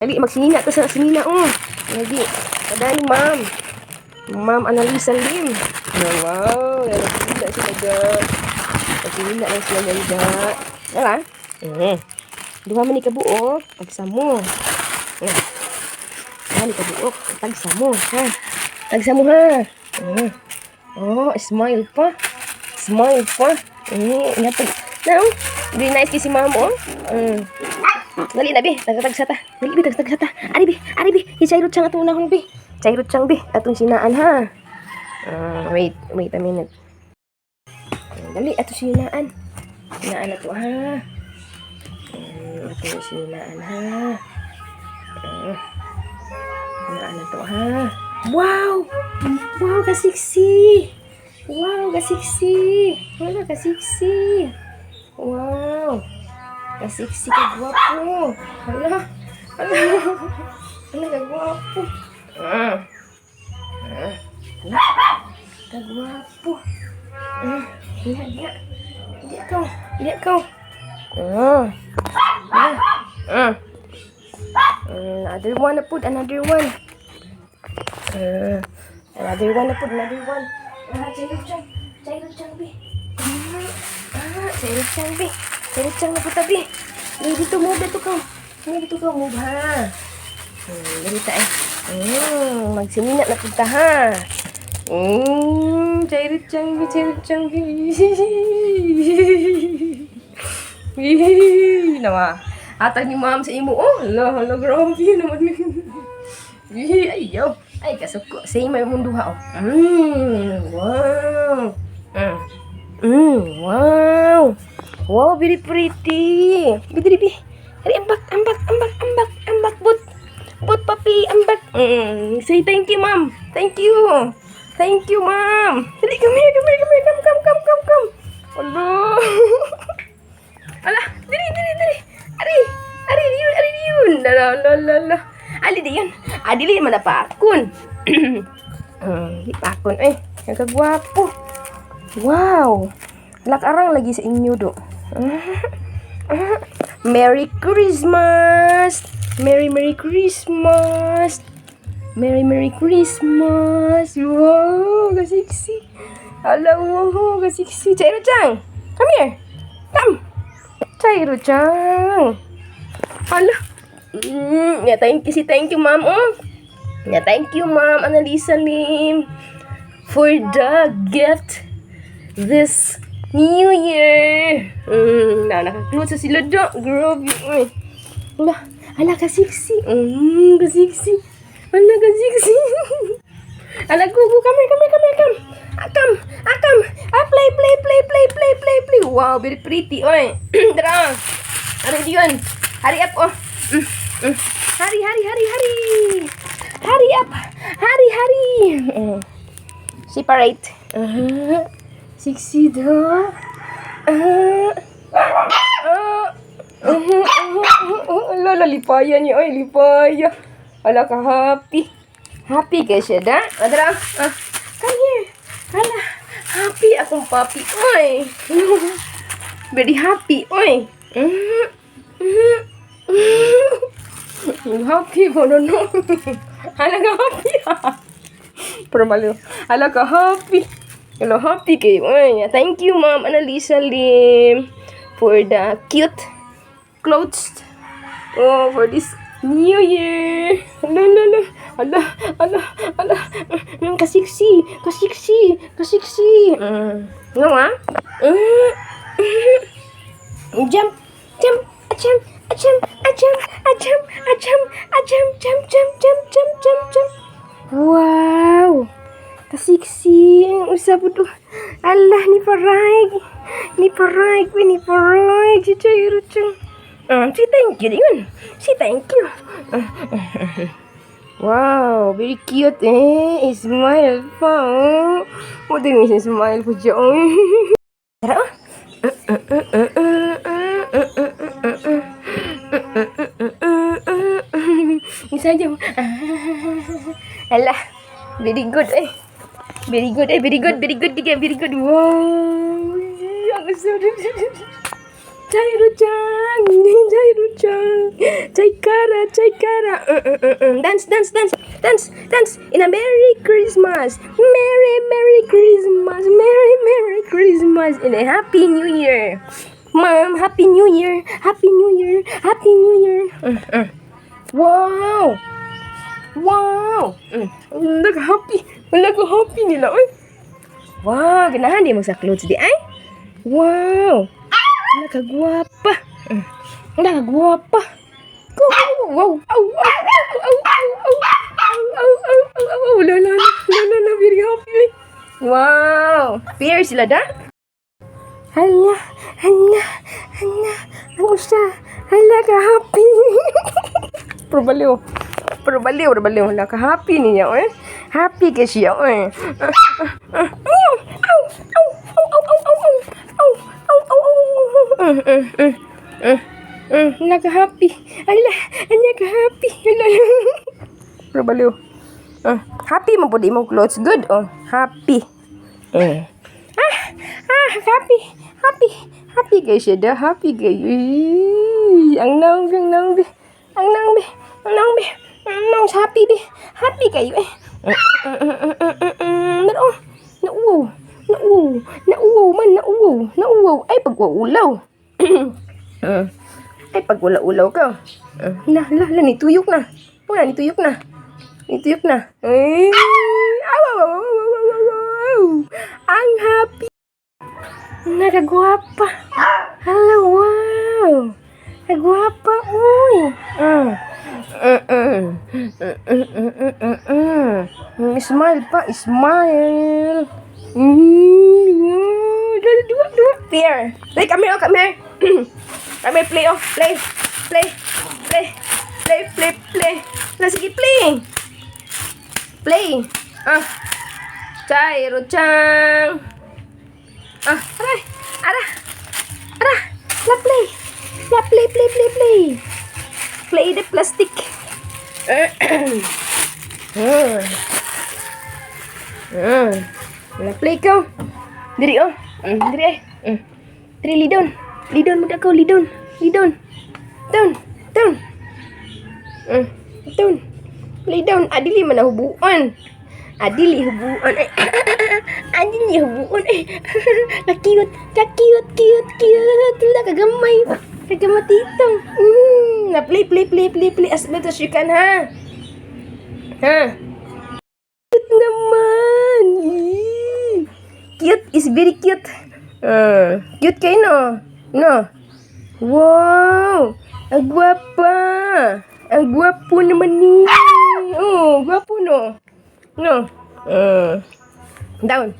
Dali, magsinina to sa sinina. Lagi. Kadali, ma'am. Ma'am Annalisa Lim. Wow, nagsinina sila ga. Nagsinina lang sila ga. Wala? Duha man ni kabuok. Tagsa mo. Ni kabuok. Tagsa mo. Ha? Tagsa mo, ha? Oh, smile pa. Smile pa. Ingatag. Na, very nice kasi ma'am, Dali na, be. Tagsa ta. Dali, be. Tagsa ta. Ari, be. Isayrot siyang atong unahon, be. Isayrot siyang, be. Atong sinaan, ha? Wait a minute. Dali, atong sinaan. Sinaan na to, ha? Atong sinaan, ha? Sinaan na to, ha? Wow! Wow, kasiksi! Wow, kasiksi! Wala, kasiksi! Wow! Kasiksi ka gwapo! Hala! Hala ka gwapo! Hala! Ka gwapo! Hindi ikaw! Another one na po, another one! Another one. Chayrot chang na po tabi. Dito mo, dito ka. Move, ha. Dito magsimina na punta, ha. Chayrot chang. Nawa. Atag ni ma'am sa imo. Hala, grabe naman. Ayaw. Ay, kasuko. Say, may mundo ha, Wow. Wow. Wow, very pretty. Bidri. Hari, ambak, Bot, papi, ambak. Say thank you, ma'am. Thank you, ma'am. Dali, come here. Come. Alah, dali. Ari, yun. La. Ali diyan. Adili man napakon. Pakon ang kagwapo. Wow. Lakarang lagi sa inyo do. Merry Christmas. Merry Christmas. Merry Christmas. Wow, kasiksi. Hala, wow, kasiksi. Chairo-chan. Come here. Come. Chairo-chan. Hala. Thank you, ma'am. Thank you, ma'am Annalisa Lim, for the gift this New Year. Naka-close sa sila do. Grabe. Ala, kasiksi. Kasiksi. Ala, go. Come. Akam. Play. Wow, very pretty. Dara. Ano yun? Hurry up, Hurry. Hurry up. Separate. Sexy daw. Lala, lipaya niya. Lipaya. Ala ka, happy. Happy ka siya, da? Adra, come here. Ala, happy akong papi. Very happy. Happy mo no. Hala ka happy. Pero malo. Hala ka happy. Hello, happy kayo. Thank you, ma'am Annalisa Lim, for the cute clothes. For this New Year. Hala. Kasiksi. No, ha? Jump. Wow, kasiksi ang usap do. Allah, ni paraig si Chairo-chan. Si thank you yun. Wow, very cute smile pa. Mo din si smile po dyan. Tara. Isa dyan. Alah, very good. Very good. Wow. Ang sarap. Jairu-chan, Jairu-chan, Jaikara, Jaikara. Dance, dance, dance, dance, dance. In a Merry Christmas, Merry, Merry Christmas, Merry, Merry Christmas, and a Happy New Year. Mom, Happy New Year, Happy New Year, Happy New Year. Wow! Wow! Nag-happy. Nag-happy nila, oy. Wow, ganahan di mo sa clothes di ay. Wow! Nakagwapa. Nakagwapa. Go! Wow! Ow! Ow! Ow! Ow! Ow! Ow! Ow! Ow! Ow! Lala, very happy. Wow! Fair sila da? Hala, hala, hala. Ano siya? Hala ka happy. Perbaliw. Hala ka happy niya, eh. Happy ka siya, eh. Ow! Ow! Ow! Ow! Ow! Ow! Ow! Naka-happy. Naka-happy. Perbaliw. Happy mo po di mong clothes. Good, oh. Happy. Happy. Happy kayo siya da. Happy kayo. Ang nang be. Happy be. Happy kayo eh. Nauwaw. Ay, pagwaulaw. Ay, pagwala-ulaw ka. Nituyok na. Nituyok na. Ay, ang happy. Nagagwapa. Hello, wow. Nagwapa, uy. Smile pa, smile. Dua. Fair. Play, come here. Come here, play, oh. Play. Sige, play. Jairu-chan. Ara. Play. Play the plastic. Play kau. Diri, oh. Diri. Diri, lidon. Lidon muda kau, lidon. Down. Lidon. Adili mana hubuan. Adili hubuan. Cute. Tula kagamay. Kagamatitong. Play. As much as you can, ha? Cute naman. Cute is very cute. Cute kayo, no? Wow! Ang gwapa! Ang gwapo naman ni. Oh, gwapo, no? No. Down.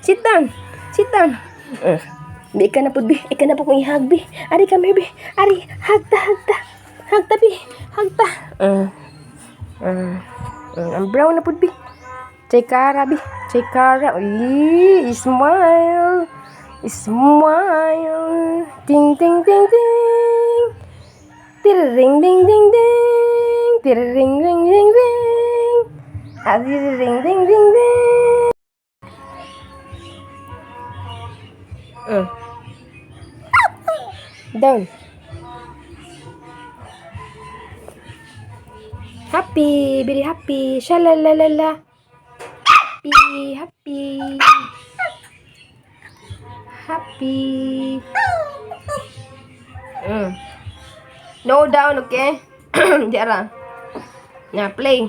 Sit down. Ika na po, bi. Ika na po kong ihag, bi. Ari, come here, bi. Ari, hagta. Hagta, bi. Hagta. Ang brown na po, bi. Jaikara, bi. Jaikara. Uy, smile. Ting. Ring. Down. Happy, very happy. Shalalala. Happy. No down, okay? Diara. Now play.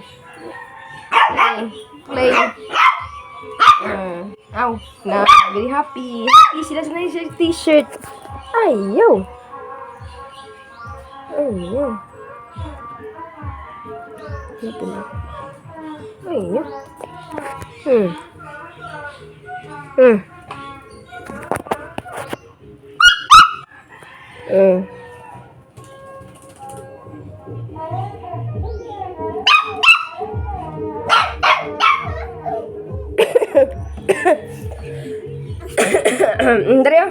Ow. Now very happy. Sila sa nice t-shirt. Ayaw. Ayaw. Andrea.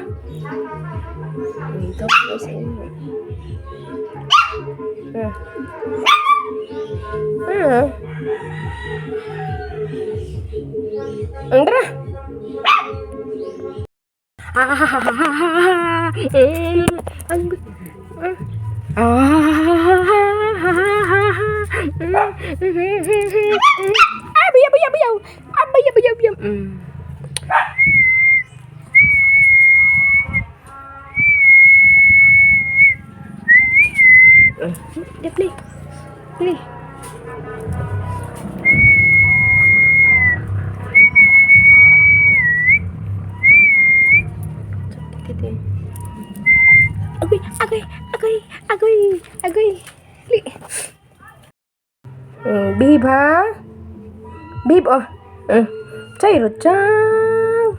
Andrea. Dia play. Play. Agoy. Li. Behave ha. Behave oh. Chairo-chan.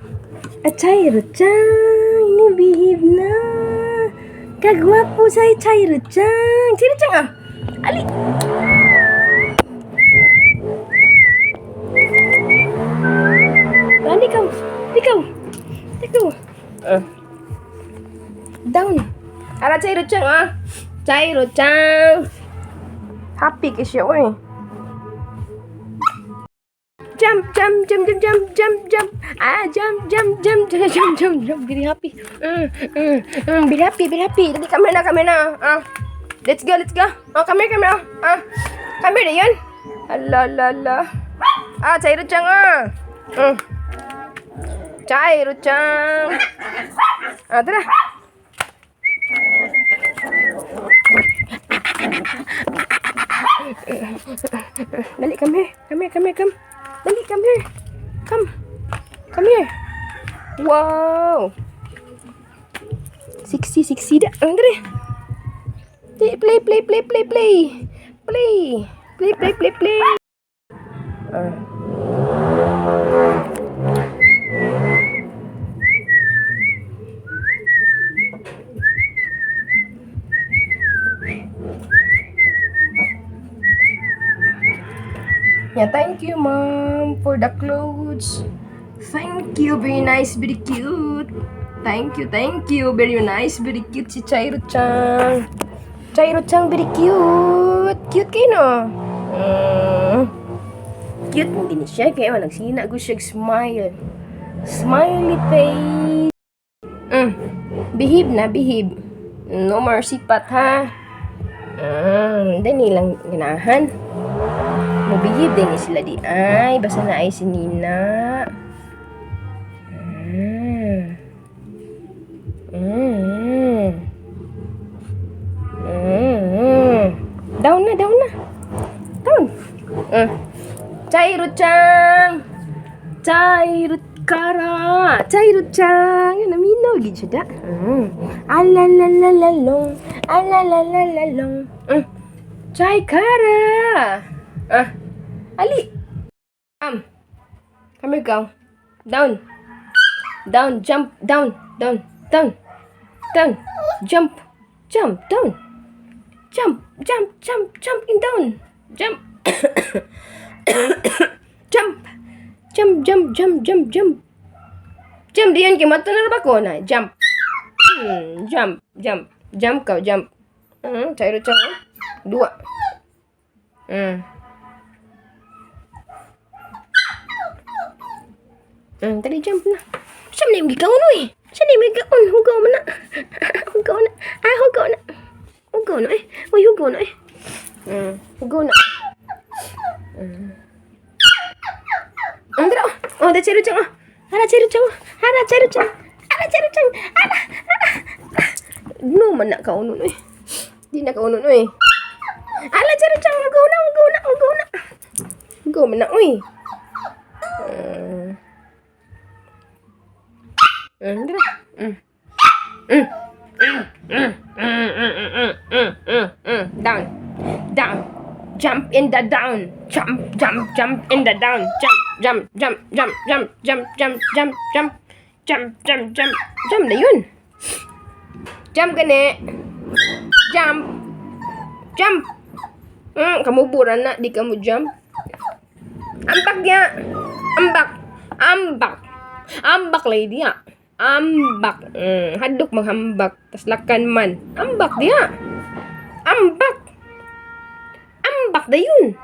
Chairo-chan. Ini behave na. Kagwapo sa Chairo-chan. Chairo-chan ah. Ali. Ikaw. Down. Ala Chairo-chan ah. Chairo-chan. Happy ka siya, oy. Jump. Jump. Very happy. Very happy. Dali, come here na. Let's go. Oh, come here. Come here na yun. Ala. Chairo-chan Chairo-chan. Tara. Dali, come here. Dali, come here. Come here. Wow. Sexy dah. Dali. Play. Yeah, thank you, Mom, for the clothes. Thank you, very nice, very cute. Thank you, very nice, very cute si Chairo-chan. Chairo-chan, very cute. Cute kayo, no? Cute din siya, kaya nagsina ko siya smile. Smiley face. Behave. No more sipat, ha? Dali lang ganahan. Mabihib din sila di ay. Basta na ay si Nina. Down na. Chairo-chan. Chairo-chan. Yan, naminaw. Gid siya da. Alalalalong. Chai-kara. Ali. Come here, go. Down. Jump. Down. Jump. Down. Jump in down. Jump. Jump diyan kay mata na ba ko na? Jump. Jump kau. Chairo-chan. Dua. Tadi jump na. Siya na yung gikaon, uy. Hugaw mo na. Hugaw na. Uy, hugaw na. Hugaw na. Andra. Oh, da Chairo-chan. Hara Chairo-chan. No man na kaunon, uy. Di na kaunon, uy. Ala Chairo-chan, hugaw na. Hugaw mo na, uy. Down. Jump in the down. Jump in the down. Jump. Jump na yun. Jump gani. Jump. Kamu buran na, di kamu jump. Ambak ya. Ambak lady ya. Ambak. Hadok maghambak. Tas lakan man. Ambak dia. Ambak da yun.